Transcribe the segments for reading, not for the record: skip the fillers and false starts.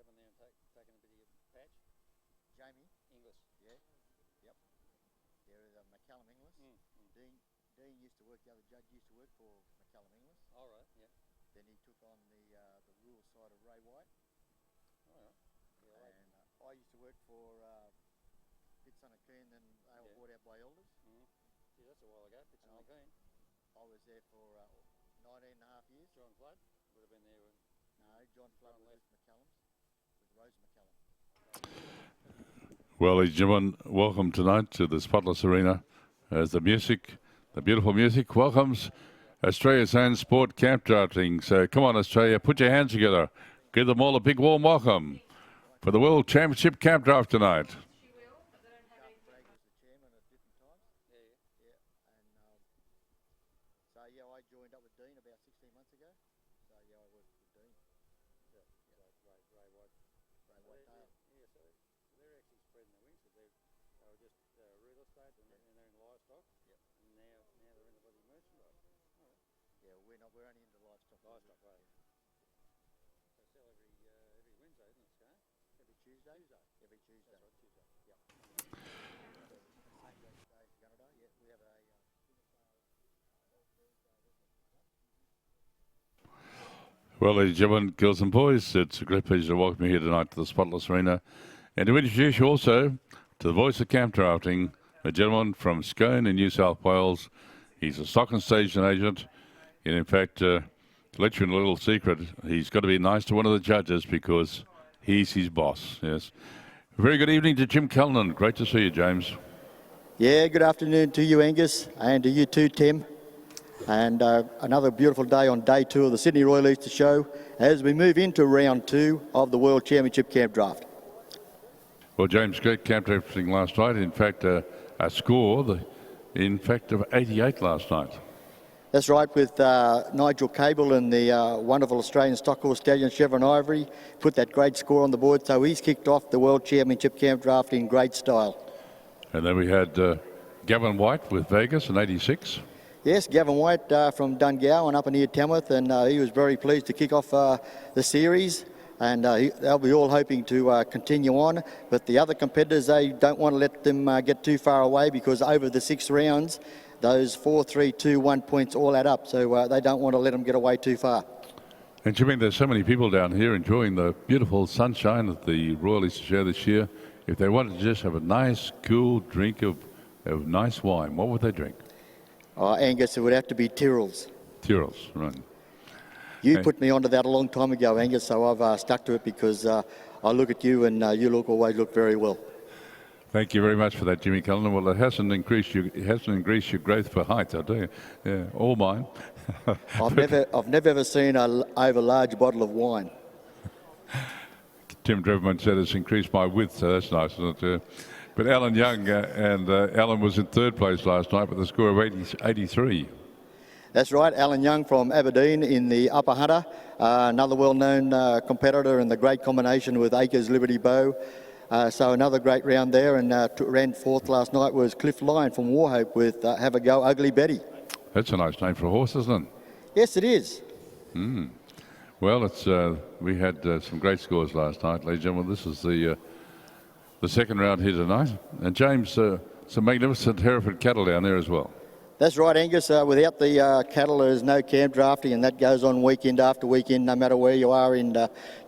up on there and taking a bit of your patch? Jamie? English. Yeah. Yep. There is McCallum English. Dean used to work, the other judge used to work for McCallum English. All right, yeah. Then he took on the rules side of Ray White. All right. Yeah, and I used to work for Pitson and Keane, then they were bought out by Elders. Gee, that's a while ago, Pitson and Keane. I was there for 19 and a half years. John Flood would have been there when... No, John Flood was with McCallum's, with Rose McCallum. Well, ladies and gentlemen, welcome tonight to the Spotless Arena as the music, the beautiful music, welcomes Australia's own sport, camp drafting. So come on, Australia, put your hands together. Give them all a big warm welcome for the World Championship Camp Draft tonight. I joined up with Dean about 16 months ago. So I worked with Dean. Ray White. Yeah, so they're actually spreading their wings. They were just real estate and they're in livestock. Yep. And now they're in the bloody merchandise. All right. Yeah, we're only into livestock. Livestock, right. They sell every Wednesday, isn't it, Scar? Every Tuesday. Every Tuesday. That's right, Tuesday. Yep. Canada. Yeah, we have a. Well, ladies and gentlemen, girls and boys, it's a great pleasure to welcome you here tonight to the Spotless Arena and to introduce you also to the voice of camp drafting, a gentleman from Scone in New South Wales. He's a stock and station agent, and in fact, to let you in a little secret, he's got to be nice to one of the judges because he's his boss, yes. Very good evening to Jim Cullinan. Great to see you, James. Yeah, good afternoon to you, Angus, and to you too, Tim. And another beautiful day on day 2 of the Sydney Royal Easter Show as we move into round 2 of the World Championship Camp Draft. Well, James, great camp drafting last night. In fact, a score, of 88 last night. That's right, with Nigel Cable and the wonderful Australian stock horse stallion Chevron Ivory put that great score on the board. So he's kicked off the World Championship Camp Draft in great style. And then we had Gavin White with Vegas in 86. Yes, Gavin White from Dungao and up near Tamworth, and he was very pleased to kick off the series. And they'll be all hoping to continue on. But the other competitors, they don't want to let them get too far away because over the 6 rounds, those 4, 3, 2, 1 points all add up. So they don't want to let them get away too far. And Jimmy, there's so many people down here enjoying the beautiful sunshine at the Royal Easter Show this year. If they wanted to just have a nice, cool drink of nice wine, what would they drink? Angus, it would have to be Tyrrell's. Tyrrell's, right. You put me onto that a long time ago, Angus, so I've stuck to it because I look at you and you always look very well. Thank you very much for that, Jimmy Cullinan. Well, it hasn't increased your growth for height, I do. Yeah, all mine. I've never ever seen an over large bottle of wine. Tim Dreverman said it's increased my width, so that's nice, isn't it? But Alan Young, Alan was in 3rd place last night with a score of 83. That's right, Alan Young from Aberdeen in the Upper Hunter, another well-known competitor in the great combination with Acres Liberty Bow. So another great round there, and ran 4th last night was Cliff Lyon from Warhope with Have a Go Ugly Betty. That's a nice name for a horse, isn't it? Yes, it is. Well, it's we had some great scores last night, ladies and gentlemen. This is the second round here tonight. And James, some magnificent Hereford cattle down there as well. That's right, Angus. Without the cattle, there's no camp drafting, and that goes on weekend after weekend, no matter where you are in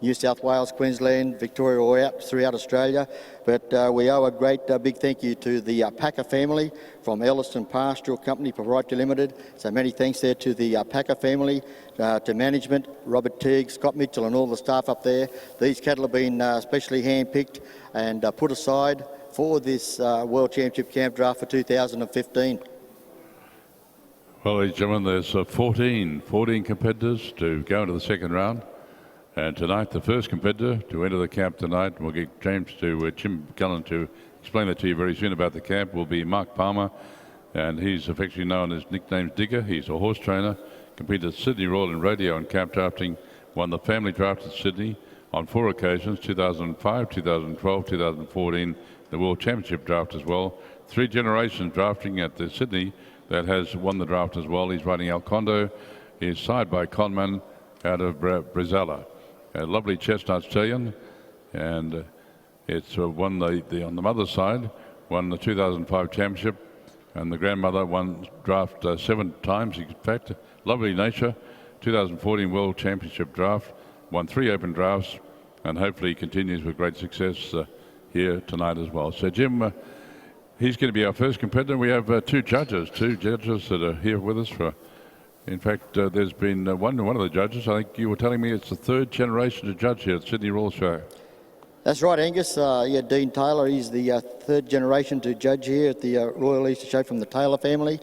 New South Wales, Queensland, Victoria, or out throughout Australia. But we owe a great big thank you to the Packer family from Elliston Pastoral Company Proprietary Limited. So many thanks there to the Packer family, to management, Robert Teague, Scott Mitchell, and all the staff up there. These cattle have been specially hand-picked and put aside for this World Championship Camp Draft for 2015. Well, ladies and gentlemen, there's 14 competitors to go into the second round. And tonight, the first competitor to enter the camp tonight, and we'll get James to Jim Cullen to explain that to you very soon about the camp, will be Mark Palmer. And he's affectionately known as nicknamed Digger. He's a horse trainer, competed at Sydney Royal in rodeo and camp drafting, won the family draft at Sydney on 4 occasions, 2005, 2012, 2014, the World Championship draft as well. 3 generations drafting at the Sydney that has won the draft as well. He's riding Alcondo. He's side by Conman out of Brazella. A lovely chestnut stallion. and it's won on the mother's side, won the 2005 championship, and the grandmother won draft 7 times. In fact, lovely nature. 2014 World Championship draft, won 3 open drafts, and hopefully continues with great success here tonight as well. So Jim, he's going to be our first competitor. We have two judges that are here with us. In fact, there's been one of the judges, I think you were telling me it's the 3rd generation to judge here at Sydney Royal Show. That's right, Angus. Dean Taylor, he's the 3rd generation to judge here at the Royal Easter Show from the Taylor family.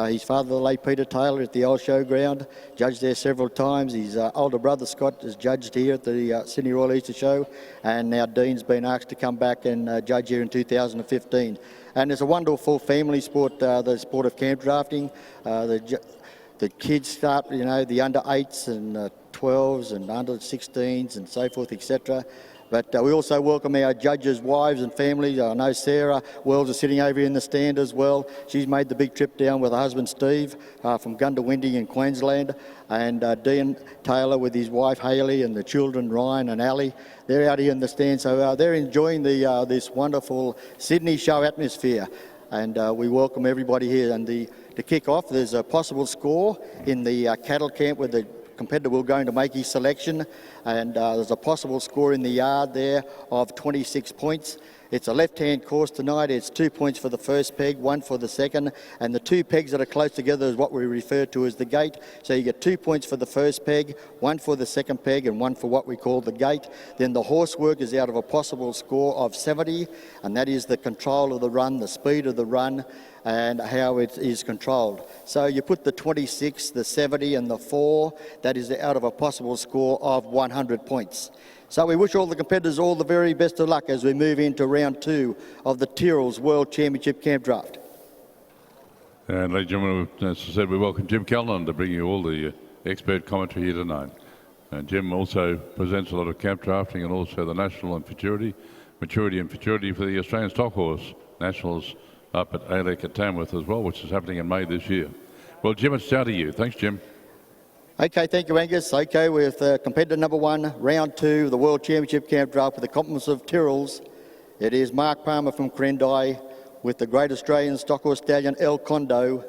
His father, the late Peter Taylor, at the old showground, judged there several times. His older brother, Scott, has judged here at the Sydney Royal Easter Show, and now Dean's been asked to come back and judge here in 2015. And it's a wonderful family sport, the sport of camp drafting. The kids start, the under 8s and 12s and under 16s and so forth, etc. But we also welcome our judges' wives and families. I know Sarah Wells is sitting over here in the stand as well. She's made the big trip down with her husband Steve from Gundawindi in Queensland, and Dean Taylor with his wife Hayley and the children Ryan and Ali. They're out here in the stand, so they're enjoying this wonderful Sydney show atmosphere. And we welcome everybody here. And to kick off, there's a possible score in the cattle camp where the competitor will going to make his selection, and there's a possible score in the yard there of 26 points. It's a left-hand course tonight. It's 2 points for the first peg, 1 for the second, and the 2 pegs that are close together is what we refer to as the gate. So you get 2 points for the first peg, 1 for the second peg, and 1 for what we call the gate. Then the horse work is out of a possible score of 70, and that is the control of the run, the speed of the run, and how it is controlled. So you put the 26, the 70 and the 4, that is out of a possible score of 100 points. So we wish all the competitors all the very best of luck as we move into round 2 of the Tyrrell's World Championship Camp Draft. And ladies and gentlemen, as I said, we welcome Jim Callan to bring you all the expert commentary here tonight. And Jim also presents a lot of camp drafting and also the national and maturity and futurity for the Australian Stock Horse Nationals up at ALEC at Tamworth as well, which is happening in May this year. Well, Jim, it's down to you. Thanks, Jim. Okay, thank you, Angus. Okay, with competitor number 1, round 2 of the World Championship Camp Draft with the compliments of Tyrrell's. It is Mark Palmer from Quirindi with the great Australian stock horse stallion El Condo.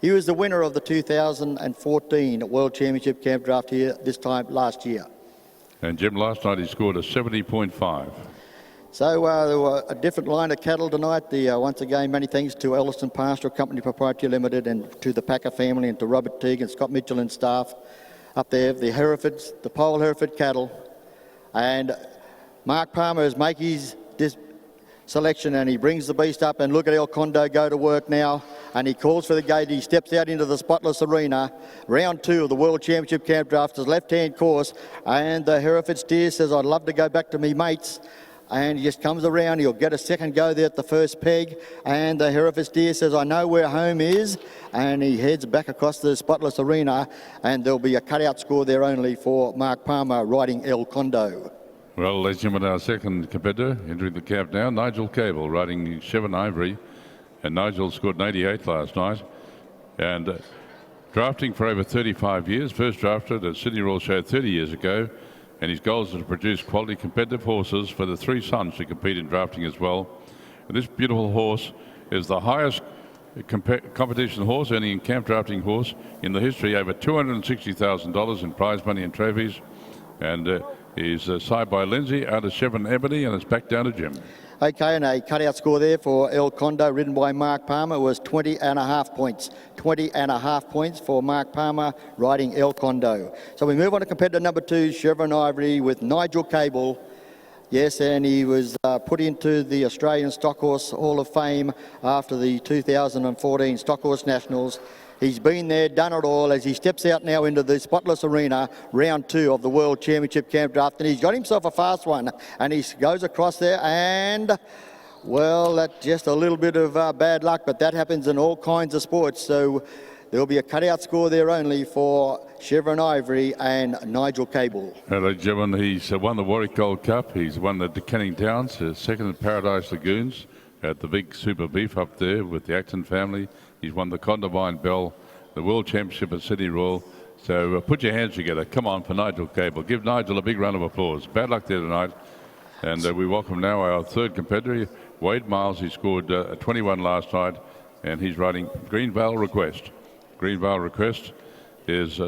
He was the winner of the 2014 World Championship Camp Draft here this time last year. And Jim, last night he scored a 70.5. So there were a different line of cattle tonight. Once again, many thanks to Elliston Pastoral Company Proprietary Limited and to the Packer family and to Robert Teague and Scott Mitchell and staff up there, the Herefords, the Pole Hereford cattle. And Mark Palmer is making his selection and he brings the beast up, and look at El Condo go to work now, and he calls for the gate. He steps out into the spotless arena. Round 2 of the World Championship Camp Draft is left-hand course, and the Hereford steer says, I'd love to go back to me mates. And he just comes around, he'll get a second go there at the first peg, and the Hereford steer says, I know where home is, and he heads back across the spotless arena, and there'll be a cutout score there only for Mark Palmer riding El Condo. Well, ladies and gentlemen, our second competitor entering the camp now, Nigel Cable, riding Chevron Ivory, and Nigel scored an 88 last night, and drafting for over 35 years, first drafted at Sydney Royal Show 30 years ago, and his goal is to produce quality competitive horses for the 3 sons to compete in drafting as well. And this beautiful horse is the highest competition horse, earning camp drafting horse in the history, over $260,000 in prize money and trophies. And he's side by Lindsay out of Chevron Ebony, and it's back down to Jim. Okay, and a cutout score there for El Condo, ridden by Mark Palmer, was 20.5 points. 20.5 points for Mark Palmer, riding El Condo. So we move on to competitor number 2, Chevron Ivory, with Nigel Cable. Yes, and he was put into the Australian Stock Horse Hall of Fame after the 2014 Stock Horse Nationals. He's been there, done it all, as he steps out now into the spotless arena, round 2 of the World Championship Camp Draft, and he's got himself a fast one, and he goes across there, and, well, that's just a little bit of bad luck, but that happens in all kinds of sports, so there'll be a cutout score there only for Chevron Ivory and Nigel Cable. Hello, gentlemen. He's won the Warwick Gold Cup. He's won the Canning Downs, second at Paradise Lagoons at the big Super Beef up there with the Acton family. He's won the Condamine Bell, the World Championship at Sydney Royal. So put your hands together. Come on for Nigel Cable. Give Nigel a big round of applause. Bad luck there tonight. And we welcome now our third competitor, Wade Miles. He scored 21 last night, and he's riding Greenvale Request. Greenvale Request is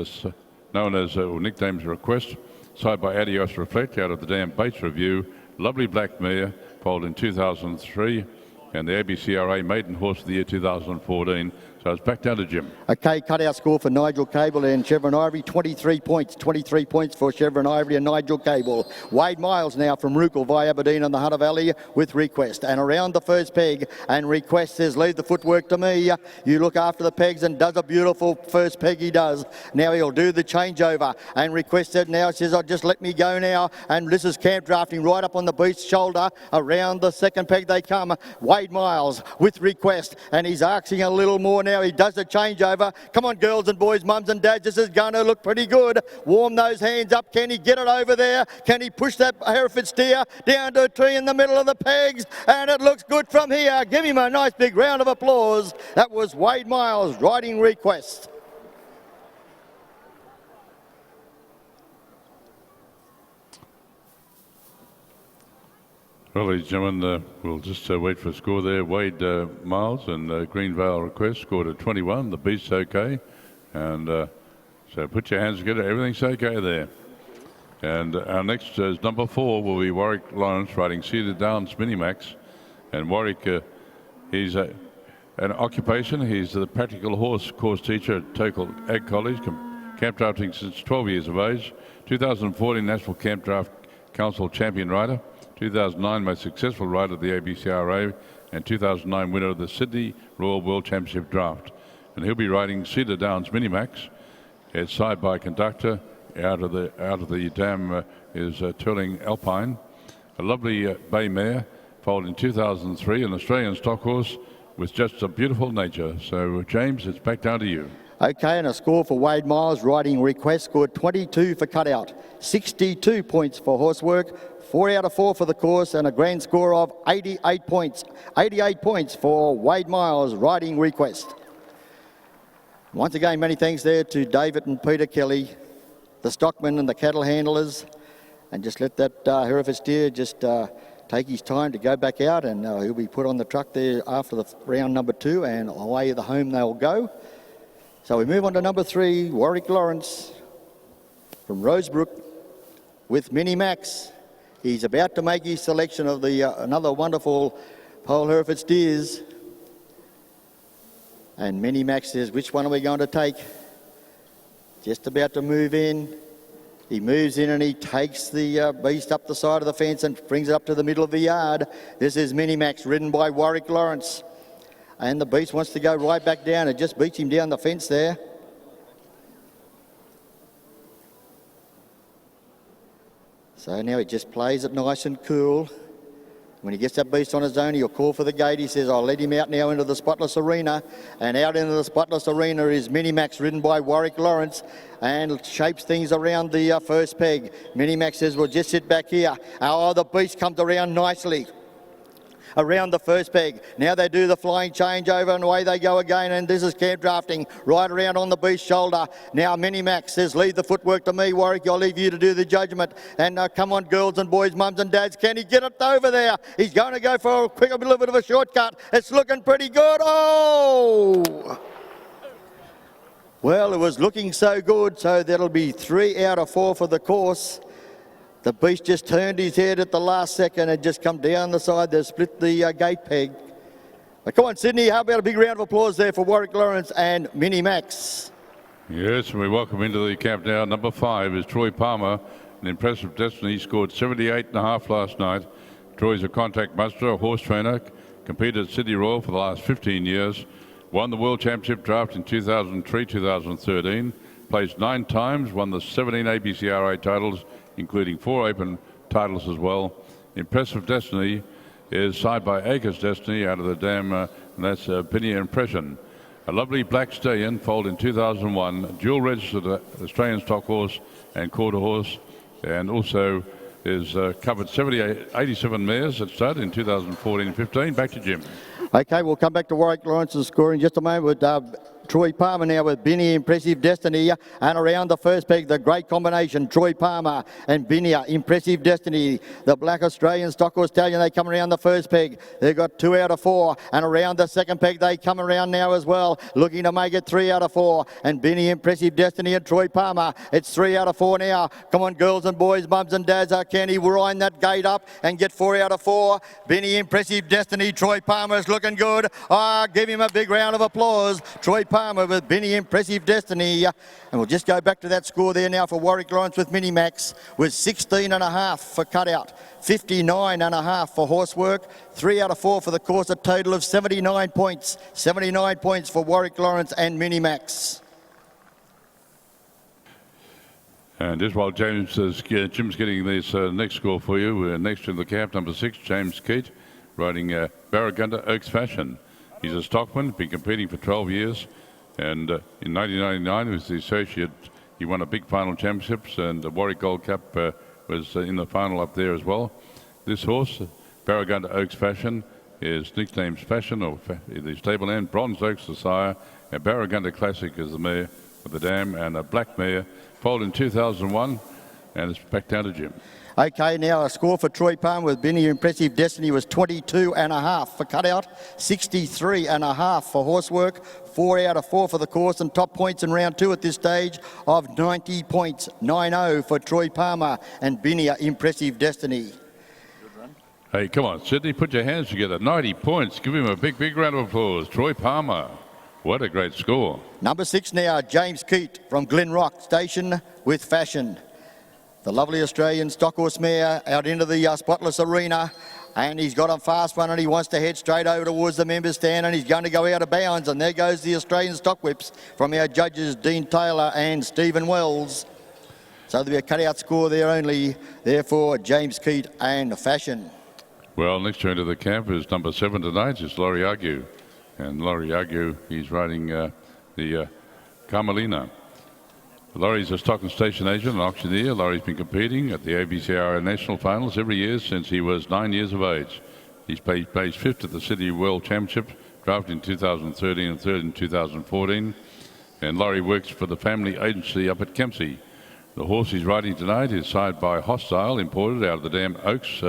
known as, or nicknamed Request, side by Adios Reflect out of the Dam Bates Review. Lovely black mare, foaled in 2003, and the ABCRA Maiden Horse of the Year 2014. So it's back down to Jim. Okay, cut-out score for Nigel Cable and Chevron Ivory, 23 points. 23 points for Chevron Ivory and Nigel Cable. Wade Miles now from Rookel via Aberdeen and the Hunter Valley with Request. And around the first peg, and Request says, leave the footwork to me. You look after the pegs, and does a beautiful first peg he does. Now he'll do the changeover. And Request said now, says, oh, just let me go now. And this is camp drafting right up on the beast's shoulder. Around the second peg they come. Wade Miles with Request, and he's asking a little more now. He does the changeover. Come on, girls and boys, mums and dads, this is going to look pretty good. Warm those hands up. Can he get it over there? Can he push that Hereford steer down to a tree in the middle of the pegs? And it looks good from here. Give him a nice big round of applause. That was Wade Miles riding Request. Well, ladies and gentlemen, we'll just wait for a score there. Wade Miles and Greenvale Request scored at 21. The beast's okay. And so put your hands together. Everything's okay there. And our next is number 4 will be Warwick Lawrence riding Cedar Downs Minimax. And Warwick, he's an occupation. He's the practical horse course teacher at Tokel Ag College, camp drafting since 12 years of age. 2014 National Camp Draft Council champion rider. 2009 most successful rider of the ABCRA, and 2009 winner of the Sydney Royal World Championship Draft. And he'll be riding Cedar Downs Minimax. It's side by conductor. Out of the dam is Turling Alpine, a lovely bay mare, foaled in 2003, an Australian stock horse with just a beautiful nature. So James, it's back down to you. Okay, and a score for Wade Miles riding Request, scored 22 for cutout, 62 points for horsework, 4 out of 4 for the course, and a grand score of 88 points. 88 points for Wade Miles riding Request. Once again, many thanks there to David and Peter Kelly, the stockmen and the cattle handlers, and just let that Hereford steer just take his time to go back out, and he'll be put on the truck there after the round number 2, and away the home they'll go. So we move on to number 3, Warwick Lawrence from Rosebrook with Mini Max. He's about to make his selection of the another wonderful Pole Hereford steers. And Mini Max says, which one are we going to take? Just about to move in. He moves in and he takes the beast up the side of the fence and brings it up to the middle of the yard. This is Mini Max, ridden by Warwick Lawrence. And the beast wants to go right back down. It just beats him down the fence there. So now he just plays it nice and cool. When he gets that beast on his own, he'll call for the gate. He says, I'll let him out now into the spotless arena. And out into the spotless arena is Mini Max, ridden by Warwick Lawrence, and shapes things around the first peg. Mini Max says, well, just sit back here. Oh, the beast comes around nicely around the first peg. Now they do the flying changeover and away they go again, and this is camp drafting right around on the beast's shoulder. Now Mini Max says, leave the footwork to me, Warwick, I'll leave you to do the judgment. And come on, girls and boys, mums and dads, can he get it over there? He's going to go for a little bit of a shortcut. It's looking pretty good. Oh! Well, it was looking so good, so that'll be 3 out of 4 for the course. The beast just turned his head at the last second and just come down the side. They split the gate peg. But come on, Sydney, how about a big round of applause there for Warwick Lawrence and Mini Max? Yes, and we welcome into the camp now. Number 5 is Troy Palmer, an impressive destiny. He scored 78.5 last night. Troy's a contact muster, a horse trainer, competed at Sydney Royal for the last 15 years, won the World Championship draft in 2003, 2013, placed 9 times, won the 17 ABCRA titles, including 4 open titles as well. Impressive Destiny is side by Acres Destiny out of the dam, and that's Pinia Impression. A lovely black stallion, foaled in 2001, dual registered Australian stock horse and quarter horse, and also is covered 87 mares at stud in 2014-15. Back to Jim. Okay, we'll come back to Warwick Lawrence's scoring in just a moment. Troy Palmer now with Binny Impressive Destiny, and around the first peg, the great combination, Troy Palmer and Binny Impressive Destiny. The Black Australian Stock Horse Stallion, they come around the first peg. They've got 2 out of 4, and around the second peg, they come around now as well, looking to make it 3 out of 4. And Binny Impressive Destiny and Troy Palmer, it's 3 out of 4 now. Come on, girls and boys, mums and dads, can he wind that gate up and get 4 out of 4? Binny Impressive Destiny, Troy Palmer is looking good. Give him a big round of applause. Troy Palmer with Binny Impressive Destiny. And we'll just go back to that score there now for Warwick Lawrence with Minimax, with 16.5 for cutout, 59.5 for horsework, 3 out of 4 for the course, a total of 79 points. 79 points for Warwick Lawrence and Minimax. And just while Jim's getting this next score for you, we're next in the cab, number 6, James Keat, riding Barragunda Oaks Fashion. He's a stockman, been competing for 12 years, and in 1999 he was the associate. He won a big final championships, and the Warwick Gold Cup was in the final up there as well. This horse, Barragunda Oaks Fashion, is nicknamed Fashion, or the stable name, Bronze Oaks the sire, and Barragunda Classic is the mare with the dam, and a black mare, foaled in 2001, and it's back down to Jim. Okay, now a score for Troy Palmer with Binny Impressive Destiny was 22.5 for cutout, 63.5 for horsework, 4 out of 4 for the course, and top points in round 2 at this stage of 90 points, 9-0 for Troy Palmer and Binny Impressive Destiny. Hey, come on, Sydney, put your hands together. 90 points. Give him a big, big round of applause. Troy Palmer. What a great score. Number 6 now, James Keat from Glenrock Station with Fashion. The lovely Australian stock horse mare out into the Spotless Arena, and he's got a fast one, and he wants to head straight over towards the members stand, and he's going to go out of bounds, and there goes the Australian stock whips from our judges Dean Taylor and Stephen Wells. So there'll be a cutout score there only, therefore James Keat and Fashion. Well, next to enter the camp is number 7 tonight, is Laurie Argue. And Laurie Argue, he's riding the Carmelina. Laurie's a stock and station agent and auctioneer. Laurie's been competing at the ABCRA National Finals every year since he was 9 years of age. He's placed 5th at the City World Championship, drafted in 2013 and 3rd in 2014. And Laurie works for the family agency up at Kempsey. The horse he's riding tonight is sired by Hostile, imported out of the dam Oaks,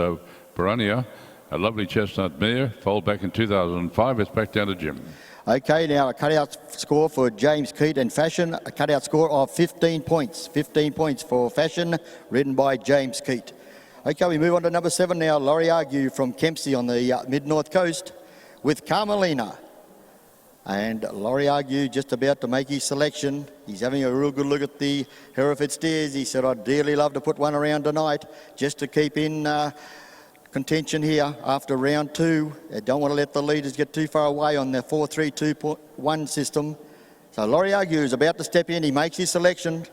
Piranha. A lovely chestnut mare, foaled back in 2005. It's back down to Jim. Okay, now a cutout score for James Keat and Fashion, a cutout score of 15 points. 15 points for Fashion, ridden by James Keat. Okay, we move on to number 7 now, Laurie Argue from Kempsey on the mid-north coast with Carmelina. And Laurie Argue just about to make his selection. He's having a real good look at the Hereford Stairs. He said, I'd dearly love to put one around tonight just to keep in contention here after round 2. They don't want to let the leaders get too far away on their 4-3-2-1 system. So Laurie Argue is about to step in. He makes his selection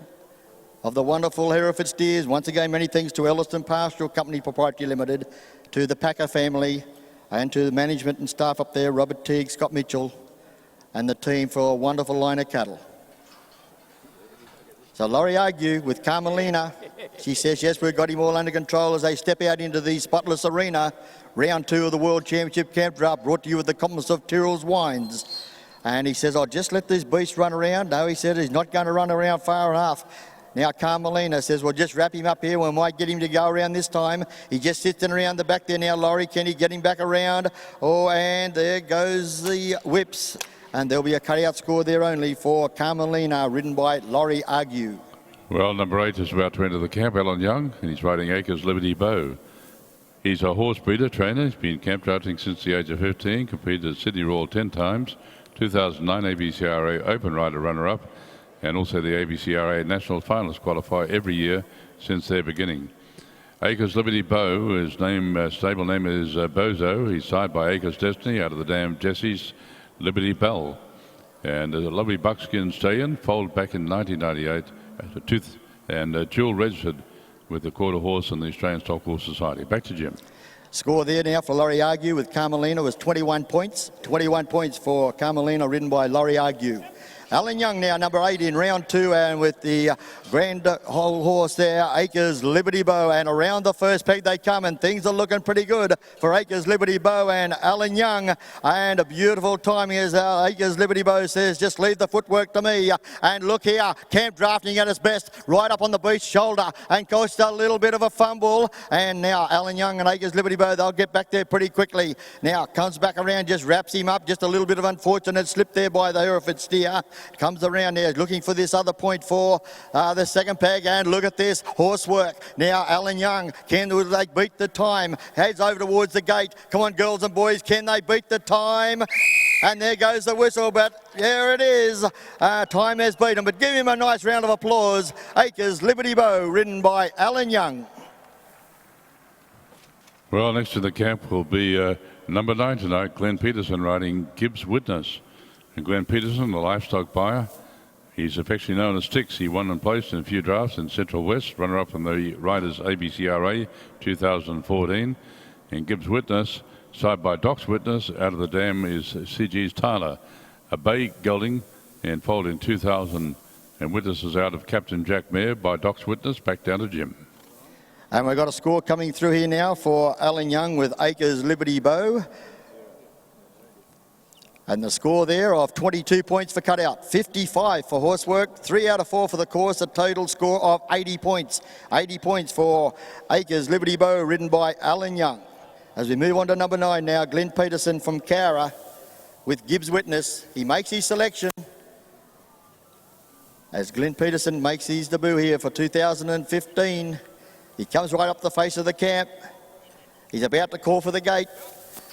of the wonderful Hereford Steers. Once again, many thanks to Elliston Pastoral Company Proprietary Limited, to the Packer family, and to the management and staff up there, Robert Teague, Scott Mitchell, and the team for a wonderful line of cattle. So Laurie Argue with Carmelina. She says, yes, we've got him all under control as they step out into the Spotless Arena. Round 2 of the World Championship Campdraft, brought to you with the compliments of Tyrrell's Wines. And he says, I'll just let this beast run around. No, he said, he's not going to run around far enough. Now Carmelina says, well, just wrap him up here. We might get him to go around this time. He just sits in around the back there now, Laurie. Can he get him back around? Oh, and there goes the whips. And there'll be a cutout score there only for Carmelina, ridden by Laurie Argue. Well, number 8 is about to enter the camp, Alan Young, and he's riding Acres Liberty Bow. He's a horse breeder trainer. He's been camp drafting since the age of 15, competed at Sydney Royal 10 times, 2009 ABCRA Open Rider runner-up, and also the ABCRA National Finals qualify every year since their beginning. Acres Liberty Bow, his stable name is Bozo. He's sired by Acres Destiny out of the dam Jesse's Liberty Bell. And there's a lovely buckskin stallion, foaled back in 1998 as a tooth and dual registered with the Quarter Horse and the Australian Stock Horse Society. Back to Jim. Score there now for Laurie Argue with Carmelina was 21 points. 21 points for Carmelina, ridden by Laurie Argue. Alan Young now, number 8 in round 2, and with the grand whole horse there, Acres Liberty Bow, and around the first peg they come, and things are looking pretty good for Acres Liberty Bow and Alan Young, and a beautiful timing as Acres Liberty Bow says, just leave the footwork to me, and look here, Camp Drafting at its best, right up on the beast shoulder, and caused a little bit of a fumble, and now Alan Young and Acres Liberty Bow, they'll get back there pretty quickly. Now comes back around, just wraps him up, just a little bit of unfortunate slip there by the Hereford steer. Comes around there looking for this other point for the second peg, and look at this horse work. Now Alan Young, can they beat the time? Heads over towards the gate. Come on girls and boys, can they beat the time? And there goes the whistle, but there it is. Time has beaten, but give him a nice round of applause. Acres Liberty Bow, ridden by Alan Young. Well, next to the camp will be number 9 tonight, Glenn Peterson riding Gibbs Witness. And Glenn Peterson, the livestock buyer, he's affectionately known as Sticks. He won and placed in a few drafts in Central West, runner-up in the Riders ABCRA 2014. And Gibbs Witness, side by Doc's Witness, out of the dam is CG's Tyler. A bay gelding and foaled in 2000. And Witness is out of Captain Jack Mayer by Doc's Witness, back down to Jim. And we've got a score coming through here now for Alan Young with Acres Liberty Bow. And the score there of 22 points for cutout, 55 for horsework, 3 out of 4 for the course, a total score of 80 points. 80 points for Acres Liberty Bow, ridden by Alan Young. As we move on to number 9 now, Glenn Peterson from Cowra with Gibbs Witness. He makes his selection. As Glenn Peterson makes his debut here for 2015. He comes right up the face of the camp. He's about to call for the gate.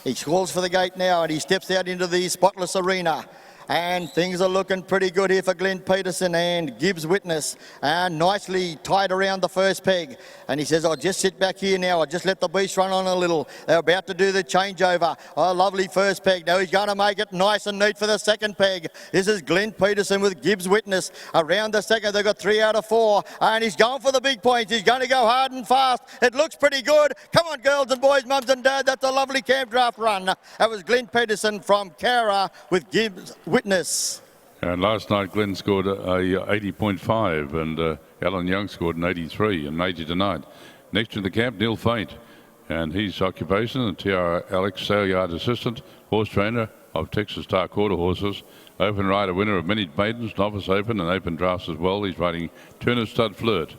He calls for the gate now, and he steps out into the spotless arena. And things are looking pretty good here for Glenn Peterson and Gibbs Witness. And nicely tied around the first peg. And he says, I'll just sit back here now. I'll just let the beast run on a little. They're about to do the changeover. Oh, lovely first peg. Now he's going to make it nice and neat for the second peg. This is Glenn Peterson with Gibbs Witness. Around the second, they've got 3 out of 4. And he's going for the big points. He's going to go hard and fast. It looks pretty good. Come on, girls and boys, mums and dad. That's a lovely Camp Draft run. That was Glenn Peterson from Cowra with Gibbs Witness. And last night, Glenn scored a 80.5 and Alan Young scored an 83 and major tonight. Next to the camp, Neil Faint, and his occupation, the TR Alex Sale Yard assistant, horse trainer of Texas Star Quarter Horses, open rider, winner of many maidens, novice open and open drafts as well. He's riding Turner Stud Flirt.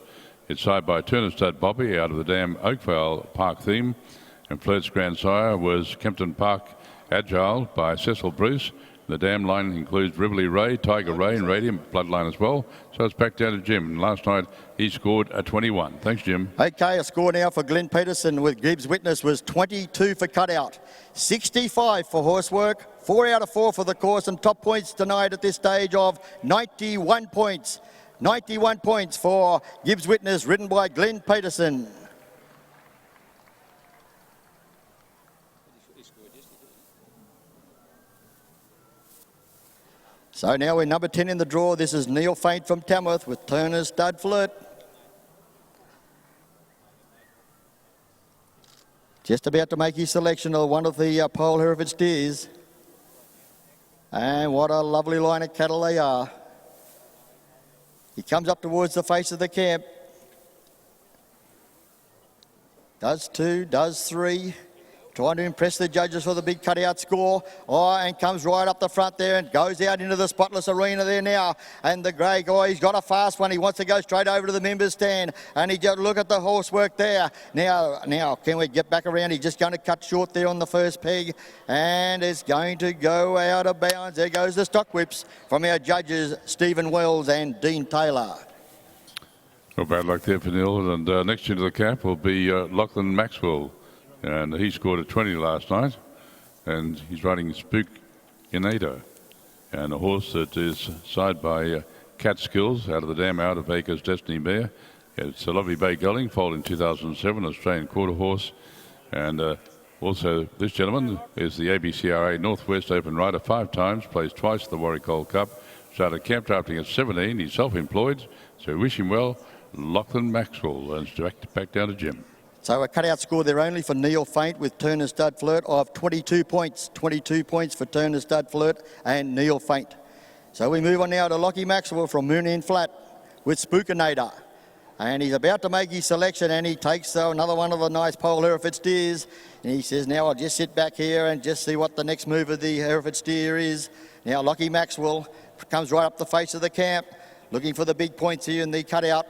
It's side by Turner Stud Bobby out of the dam Oakvale Park theme, and Flirt's grandsire was Kempton Park Agile by Cecil Bruce. The dam line includes Rivoli Ray, Tiger Ray and Radium Bloodline as well. So it's back down to Jim. And last night he scored a 21. Thanks, Jim. Okay, a score now for Glenn Peterson with Gibbs Witness was 22 for cutout, 65 for horsework, 4 out of 4 for the course, and top points tonight at this stage of 91 points. 91 points for Gibbs Witness, ridden by Glenn Peterson. So now we're number 10 in the draw. This is Neil Faint from Tamworth with Turner Stud Flirt. Just about to make his selection of one of the Pole Hereford steers. And what a lovely line of cattle they are. He comes up towards the face of the camp. Does 2, does 3. Trying to impress the judges for the big cutout score. Oh, and comes right up the front there and goes out into the spotless arena there now. And the grey guy, he's got a fast one. He wants to go straight over to the members' stand. And he just look at the horsework there. Now, can we get back around? He's just going to cut short there on the first peg. And it's going to go out of bounds. There goes the stock whips from our judges, Stephen Wells and Dean Taylor. Well, bad luck there for Neil. And next into the cap will be Lachlan Maxwell. And he scored a 20 last night, and he's riding Spook Inado, and a horse that is side by Cat Skills out of the dam out of Acres Destiny Mare. It's a lovely bay gelding, foaled in 2007, Australian quarter horse. And also this gentleman is the ABCRA Northwest Open rider 5 times, plays twice the Warwick Cup, started camp drafting at 17, he's self-employed, so we wish him well. Lachlan Maxwell, and back down to Jim. So a cutout score there only for Neil Faint with Turner Stud Flirt of 22 points. 22 points for Turner Stud Flirt and Neil Faint. So we move on now to Lockie Maxwell from Moon Inn Flat with Spookinator. And he's about to make his selection, and he takes another one of the nice Pole Hereford steers. And he says, now I'll just sit back here and just see what the next move of the Hereford steer is. Now Lockie Maxwell comes right up the face of the camp, looking for the big points here in the cutout.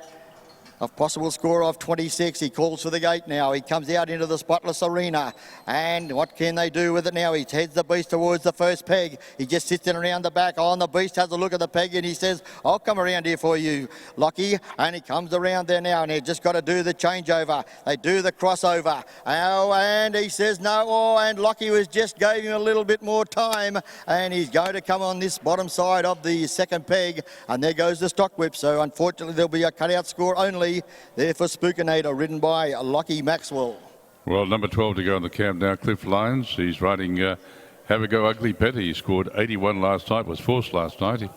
A possible score of 26. He calls for the gate now. He comes out into the spotless arena. And what can they do with it now? He heads the beast towards the first peg. He just sits in around the back. Oh, and the beast has a look at the peg and he says, I'll come around here for you, Lockie. And he comes around there now and he's just got to do the changeover. They do the crossover. Oh, and he says no. Oh, and Lockie was just gave him a little bit more time. And he's going to come on this bottom side of the second peg. And there goes the stock whip. So unfortunately there'll be a cutout score only there for Spookinator, ridden by Lockie Maxwell. Well, number 12 to go in the camp now, Cliff Lyons. He's riding Have a Go Ugly Betty. He scored 81 last night, was fourth last night.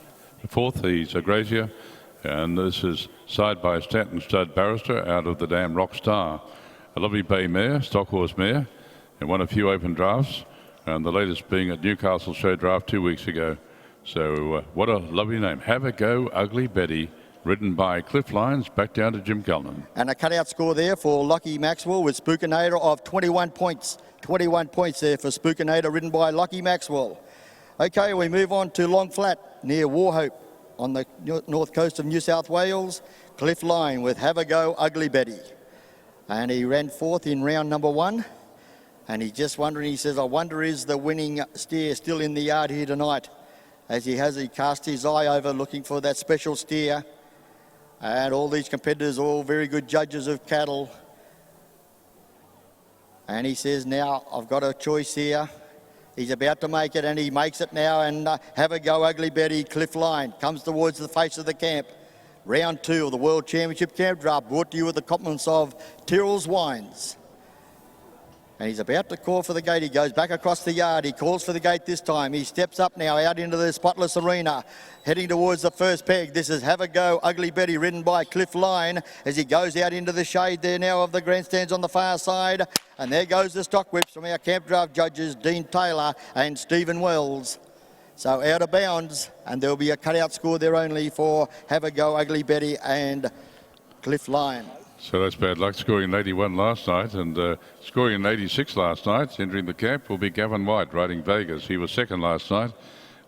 Fourth, he's a Grazier. And this is side by Stanton Stud Barrister out of the Dam Rock Star. A lovely bay mare, stock horse mare, and won a few open drafts. And the latest being at Newcastle Show Draft 2 weeks ago. So what a lovely name. Have a Go Ugly Betty. Ridden by Cliff Lyons, back down to Jim Cullen. And a cutout score there for Lockie Maxwell with Spookinator of 21 points. 21 points there for Spookinator, ridden by Lockie Maxwell. Okay, we move on to Long Flat near Warhope on the north coast of New South Wales. Cliff Lyons with Have a Go Ugly Betty. And he ran fourth in round number 1. And he's just wondering, he says, I wonder is the winning steer still in the yard here tonight? As he cast his eye over looking for that special steer. And all these competitors, all very good judges of cattle. And he says, now I've got a choice here. He's about to make it, and he makes it now. And Have a Go Ugly Betty, Cliff Lyons, comes towards the face of the camp. Round 2 of the World Championship Camp Draft, brought to you with the compliments of Tyrrell's Wines. And he's about to call for the gate. He goes back across the yard. He calls for the gate this time. He steps up now out into the spotless arena, heading towards the first peg. This is Have a Go Ugly Betty, ridden by Cliff Lyons, as he goes out into the shade there now of the grandstands on the far side. And there goes the stock whips from our Camp Draft judges, Dean Taylor and Stephen Wells. So out of bounds, and there'll be a cutout score there only for Have a Go Ugly Betty and Cliff Lyons. So that's bad luck, scoring an 81 last night and scoring an 86 last night. Entering the camp will be Gavin White, riding Vegas. He was second last night,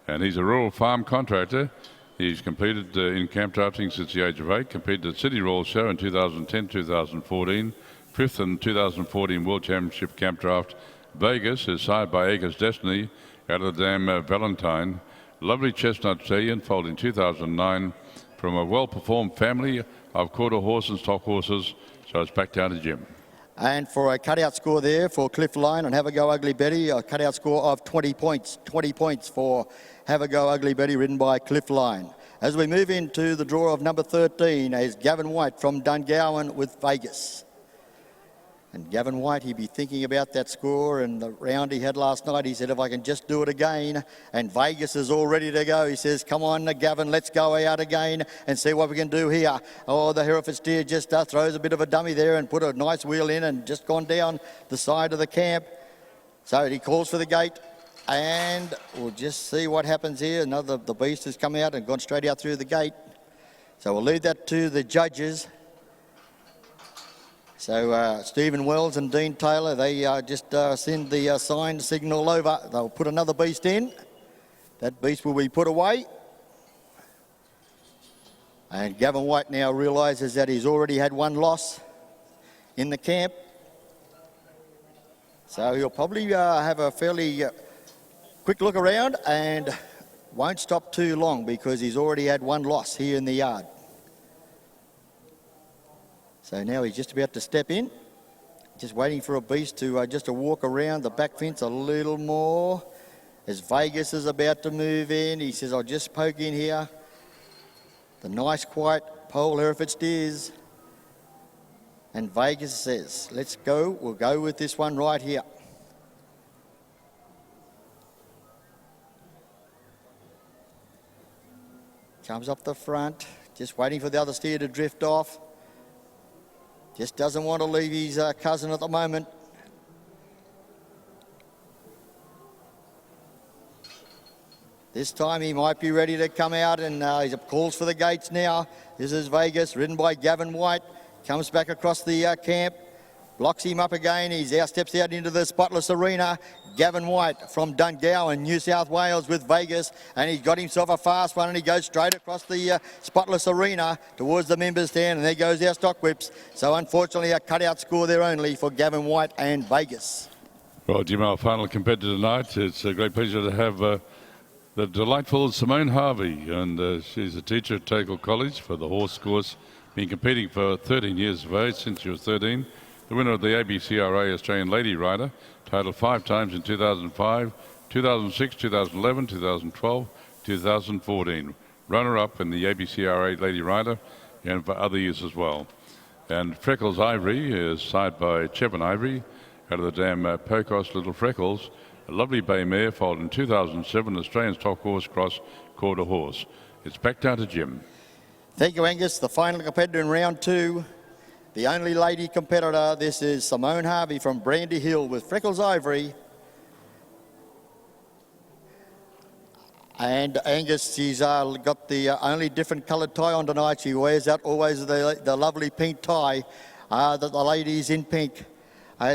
and he's a rural farm contractor. He's competed in camp drafting since the age of 8, competed at City Royal Show in 2010-2014, fifth in 2014 World Championship Camp Draft. Vegas is sired by Acres Destiny out of the Dam Valentine. Lovely chestnut stallion, foaled in 2009 from a well-performed family of quarter horse and stock horses. So it's back down to Jim. And for a cutout score there for Cliff Lyons and Have a Go Ugly Betty, a cutout score of 20 points. 20 points for Have a Go Ugly Betty, ridden by Cliff Lyons. As we move into the draw of number 13 is Gavin White from Dungowan with Vegas. And Gavin White, he'd be thinking about that score and the round he had last night. He said, if I can just do it again. And Vegas is all ready to go. He says, come on, Gavin, let's go out again and see what we can do here. Oh, the Hereford steer just throws a bit of a dummy there and put a nice wheel in and just gone down the side of the camp. So he calls for the gate. And we'll just see what happens here. The beast has come out and gone straight out through the gate. So we'll leave that to the judges. So Stephen Wells and Dean Taylor, they just send the sign signal over. They'll put another beast in. That beast will be put away. And Gavin White now realises that he's already had one loss in the camp. So he'll probably have a fairly quick look around and won't stop too long because he's already had one loss here in the yard. So now he's just about to step in, just waiting for a beast to just to walk around the back fence a little more. As Vegas is about to move in, he says, I'll just poke in here. The nice, quiet Pole Hereford steers. And Vegas says, let's go. We'll go with this one right here. Comes up the front, just waiting for the other steer to drift off. Just doesn't want to leave his cousin at the moment. This time he might be ready to come out, and he calls for the gates now. This is Vegas, ridden by Gavin White. Comes back across the camp, blocks him up again. He's steps out into the spotless arena. Gavin White from Dungowan, New South Wales with Vegas, and he's got himself a fast one, and he goes straight across the spotless arena towards the members stand, and there goes our stock whips. So unfortunately a cutout score there only for Gavin White and Vegas. Well, Jim, our final competitor tonight. It's a great pleasure to have the delightful Simone Harvey, and she's a teacher at Tagle College for the horse course, been competing for 13 years of age, since she was 13. The winner of the ABCRA Australian Lady Rider, titled 5 times in 2005, 2006, 2011, 2012, 2014. Runner-up in the ABCRA Lady Rider and for other years as well. And Freckles Ivory is side by Chevin Ivory out of the dam Pocos Little Freckles, a lovely bay mare foaled in 2007 Australian's top horse cross quarter horse. It's back down to Jim. Thank you, Angus. The final competitor in round 2, the only lady competitor. This is Simone Harvey from Brandy Hill with Freckles Ivory. And Angus, she's got the only different coloured tie on tonight. She wears out always the lovely pink tie that the ladies in pink.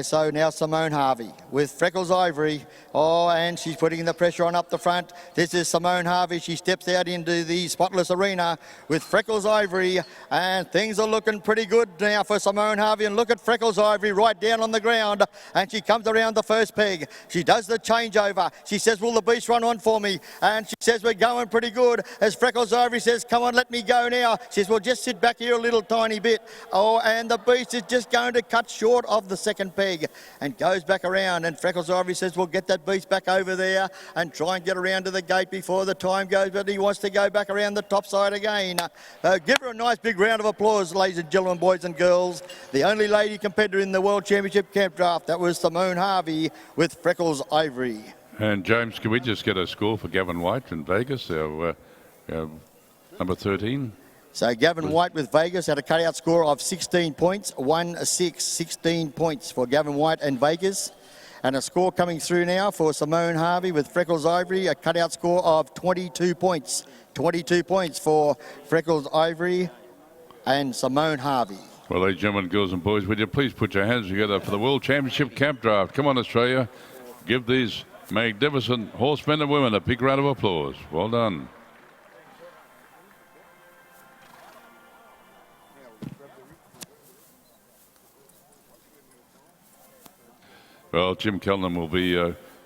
So now Simone Harvey with Freckles Ivory. Oh, and she's putting the pressure on up the front. This is Simone Harvey. She steps out into the spotless arena with Freckles Ivory, and things are looking pretty good now for Simone Harvey. And look at Freckles Ivory right down on the ground, and she comes around the first peg. She does the changeover. She says, will the beast run on for me? And she says, we're going pretty good. As Freckles Ivory says, come on, let me go now. She says, well, just sit back here a little tiny bit. Oh, and the beast is just going to cut short of the second peg and goes back around, and Freckles Ivory says, we'll get that beast back over there and try and get around to the gate before the time goes, but he wants to go back around the top side again. Give her a nice big round of applause, ladies and gentlemen, boys and girls. The only lady competitor in the World Championship Camp Draft, that was Simone Harvey with Freckles Ivory. And James, can we just get a score for Gavin White in Vegas, our number 13? So Gavin White with Vegas had a cutout score of 16 points, 1-6, 16 points for Gavin White and Vegas. And a score coming through now for Simone Harvey with Freckles Ivory, a cutout score of 22 points. 22 points for Freckles Ivory and Simone Harvey. Well, ladies and gentlemen, girls and boys, would you please put your hands together for the World Championship Camp Draft. Come on, Australia. Give these magnificent horsemen and women a big round of applause. Well done. Well, Jim Kellnan will be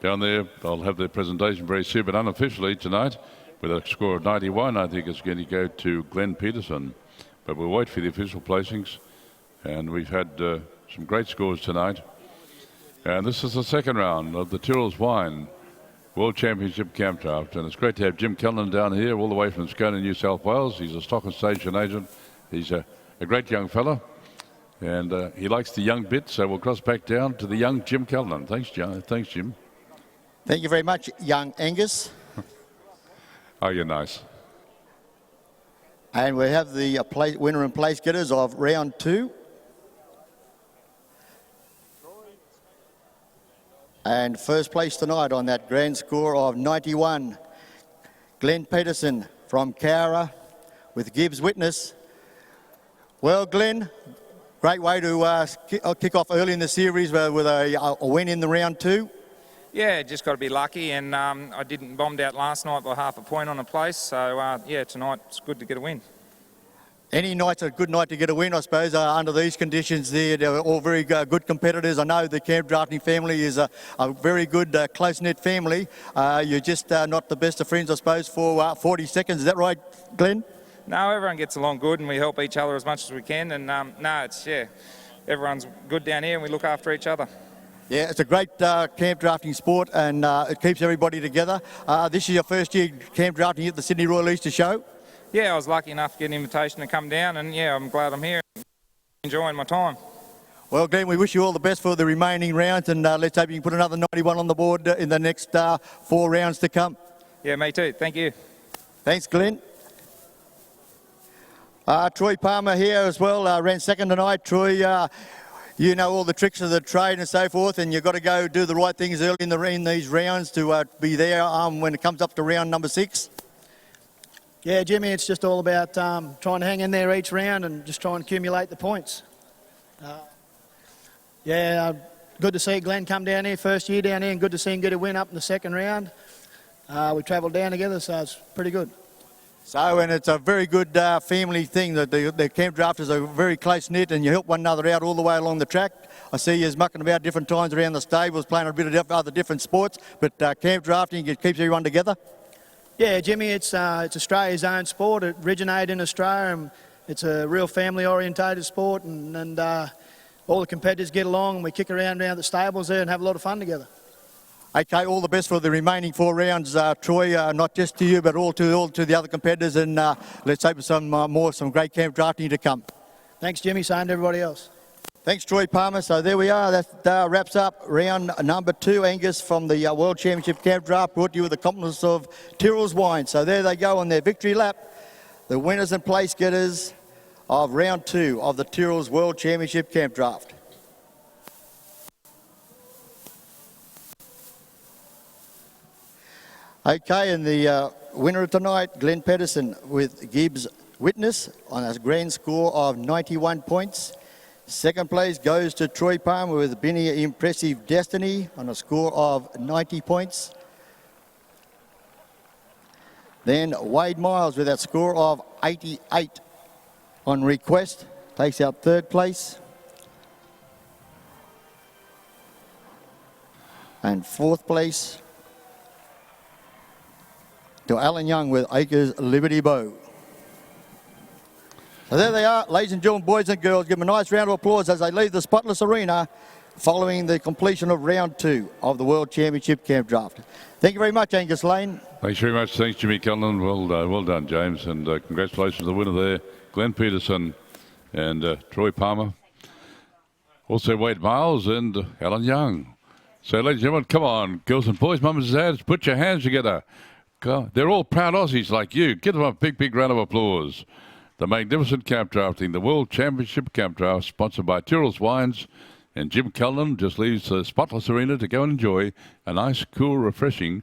down there. I'll have their presentation very soon, but unofficially tonight, with a score of 91, I think it's going to go to Glenn Peterson. But we'll wait for the official placings, and we've had some great scores tonight. And this is the second round of the Tyrrell's Wine World Championship Camp Draft, and it's great to have Jim Kellnan down here, all the way from Scone, New South Wales. He's a stock and station agent. He's a great young fella. And he likes the young bit, so we'll cross back down to the young Jim Kellnan. Thanks, John. Thanks, Jim. Thank you very much, young Angus. Oh, you're nice. And we have the winner and place getters of round 2. And first place tonight on that grand score of 91, Glenn Peterson from Cowra with Gibbs Witness. Well, Glenn, great way to kick off early in the series with a win in the round 2. Yeah, just got to be lucky, and I didn't bombed out last night by half a point on a place, so yeah, tonight it's good to get a win. Any night's a good night to get a win, I suppose, under these conditions. They're all very good competitors. I know the camp drafting family is a very good, close-knit family. You're just not the best of friends, I suppose, for 40 seconds. Is that right, Glenn? No, everyone gets along good, and we help each other as much as we can. And no, it's, yeah, everyone's good down here, and we look after each other. Yeah, it's a great camp drafting sport, and it keeps everybody together. This is your first year camp drafting at the Sydney Royal Easter Show? Yeah, I was lucky enough to get an invitation to come down, and yeah, I'm glad I'm here and enjoying my time. Well, Glenn, we wish you all the best for the remaining rounds, and let's hope you can put another 91 on the board in the next 4 rounds to come. Yeah, me too. Thank you. Thanks, Glenn. Troy Palmer here as well, ran second tonight. Troy, You know all the tricks of the trade and so forth, and you've got to go do the right things early in these rounds to be there when it comes up to round number 6. Yeah, Jimmy, it's just all about trying to hang in there each round and just try and accumulate the points. Good to see Glenn come down here, first year down here, and good to see him get a win up in the second round. We travelled down together, so it's pretty good. So, and it's a very good family thing that the camp drafters are very close-knit and you help one another out all the way along the track. I see you mucking about different times around the stables, playing a bit of other different sports, but camp drafting, it keeps everyone together. Yeah, Jimmy, it's Australia's own sport. It originated in Australia, and it's a real family-orientated sport, and all the competitors get along, and we kick around the stables there and have a lot of fun together. Okay, all the best for the remaining 4 rounds, Troy. Not just to you, but all to the other competitors, and let's hope some great camp drafting to come. Thanks, Jimmy. Same to everybody else. Thanks, Troy Palmer. So there we are. That wraps up round number 2, Angus, from the World Championship Camp Draft, brought to you with the compliments of Tyrrell's Wine. So there they go on their victory lap, the winners and place getters of round 2 of the Tyrrell's World Championship Camp Draft. Okay, and the winner of tonight, Glenn Pedersen with Gibbs Witness on a grand score of 91 points. Second place goes to Troy Palmer with Binny Impressive Destiny on a score of 90 points. Then Wade Miles with that score of 88 on Request, takes out third place. And fourth place to Alan Young with Acres Liberty Bow. So there they are, ladies and gentlemen, boys and girls. Give them a nice round of applause as they leave the spotless arena following the completion of round 2 of the World Championship Camp Draft. Thank you very much, Angus Lane. Thanks very much. Thanks, Jimmy Cullen. Well done, James. And congratulations to the winner there, Glenn Peterson and Troy Palmer. Also Wade Miles and Alan Young. So, ladies and gentlemen, come on, girls and boys, mums and dads, put your hands together. They're all proud Aussies like you. Give them a big, big round of applause. The magnificent camp drafting, the World Championship Camp Draft, sponsored by Tyrrell's Wines. And Jim Cullen just leaves the spotless arena to go and enjoy a nice, cool, refreshing